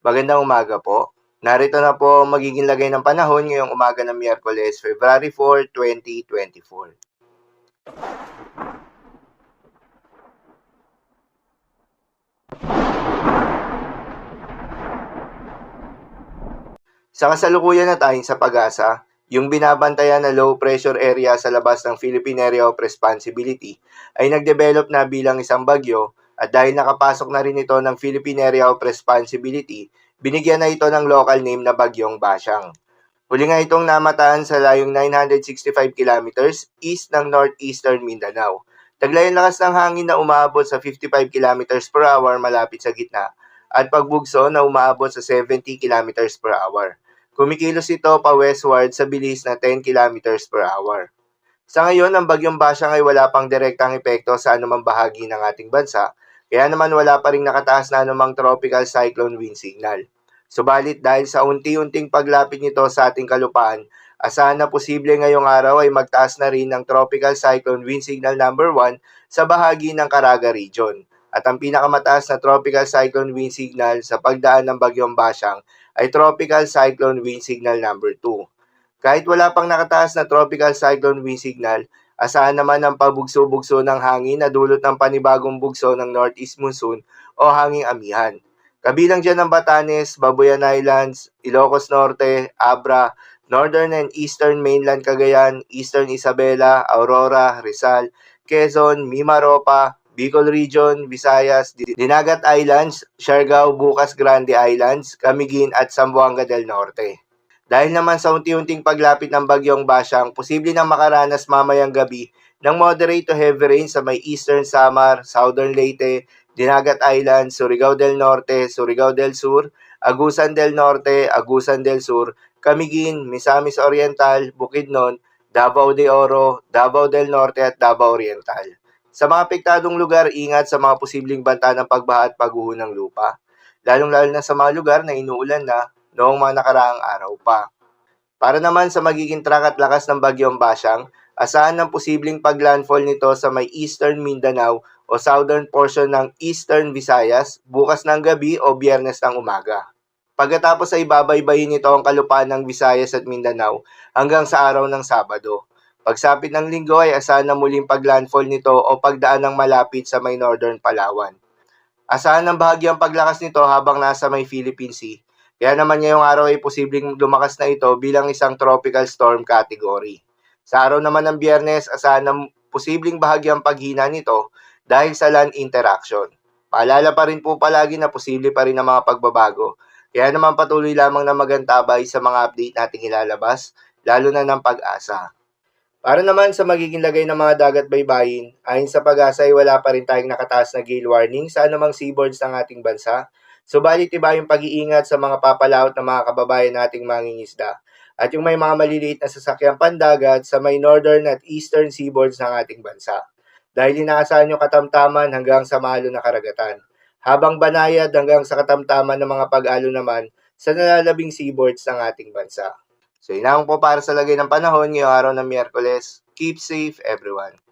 Magandang umaga po. Narito na po ang magiging lagay ng panahon ngayong umaga ng Miyerkules, February 4, 2024. Sa kasalukuyan na tayong sa pag-asa, yung binabantayan na low pressure area sa labas ng Philippine Area of Responsibility ay nagdevelop na bilang isang bagyo at dahil nakapasok na rin ito ng Philippine Area of Responsibility, binigyan na ito ng local name na Bagyong Basyang. Huli nga itong namataan sa layong 965 kilometers east ng northeastern Mindanao. Taglay ang lakas ng hangin na umaabot sa 55 kilometers per hour malapit sa gitna at pagbugso na umaabot sa 70 kilometers per hour. Kumikilos ito pa westward sa bilis na 10 kilometers per hour. Sa ngayon, ang Bagyong Basyang ay wala pang direktang epekto sa anumang bahagi ng ating bansa, kaya naman wala pa ring nakataas na anumang tropical cyclone wind signal. Subalit dahil sa unti-unting paglapit nito sa ating kalupaan, asahan na posible ngayong araw ay magtaas na rin ng tropical cyclone wind signal number 1 sa bahagi ng Caraga region. At ang pinakamataas na tropical cyclone wind signal sa pagdaan ng Bagyong Basyang ay tropical cyclone wind signal number 2. Kahit wala pang nakataas na tropical cyclone wind signal, asahan naman ang pabugso-bugso ng hangin na dulot ng panibagong bugso ng northeast monsoon o hanging amihan. Kabilang dyan ang Batanes, Babuyan Islands, Ilocos Norte, Abra, Northern and Eastern Mainland Cagayan, Eastern Isabela, Aurora, Rizal, Quezon, Mimaropa, Bicol Region, Visayas, Dinagat Islands, Siargao, Bukas Grande Islands, Camiguin at Zamboanga del Norte. Dahil naman sa unti-unting paglapit ng Bagyong Basyang, posible nang makaranas mamayang gabi ng moderate to heavy rain sa may Eastern Samar, Southern Leyte, Dinagat Islands, Surigao del Norte, Surigao del Sur, Agusan del Norte, Agusan del Sur, Camiguin, Misamis Oriental, Bukidnon, Davao de Oro, Davao del Norte at Davao Oriental. Sa mga apektadong lugar, ingat sa mga posibleng banta ng pagbaha at pagguho ng lupa, lalong-lalo na sa mga lugar na inuulan na noong mga nakaraang araw pa. Para naman sa magiging track at lakas ng Bagyong Basyang, asahan ng posibleng paglandfall nito sa may Eastern Mindanao o southern portion ng Eastern Visayas bukas ng gabi o Biyernes ng umaga. Pagkatapos ay babaybayin nito ang kalupaan ng Visayas at Mindanao hanggang sa araw ng Sabado. Pagsapit ng linggo ay asahan na muling paglandfall nito o pagdaan ng malapit sa may northern Palawan. Asahan ng bahagyang paglakas nito habang nasa may Philippine Sea. Kaya naman ngayong araw ay posibleng lumakas na ito bilang isang tropical storm category. Sa araw naman ng Biyernes, asahan ng posibleng bahagyang paghina nito dahil sa land interaction. Paalala pa rin po palagi na posible pa rin ang mga pagbabago. Kaya naman patuloy lamang na magantabay sa mga update nating ilalabas, lalo na ng Pag-asa. Para naman sa magiging lagay ng mga dagat baybayin, ayon sa Pag-asa ay wala pa rin tayong nakataas na gale warning sa anumang seaboards ng ating bansa. Subalit iba yung pag-iingat sa mga papalaot ng mga kababayan nating mangingisda at yung may mga maliliit na sasakyang pandagat sa may northern at eastern seaboards ng ating bansa. Dahil inaasahan yung katamtaman hanggang sa malo na karagatan, habang banayad hanggang sa katamtaman ng mga pag-alo naman sa nalalabing seaboards ng ating bansa. So, inahon po para sa lagay ng panahon ngayong araw ng Miyerkules. Keep safe, everyone.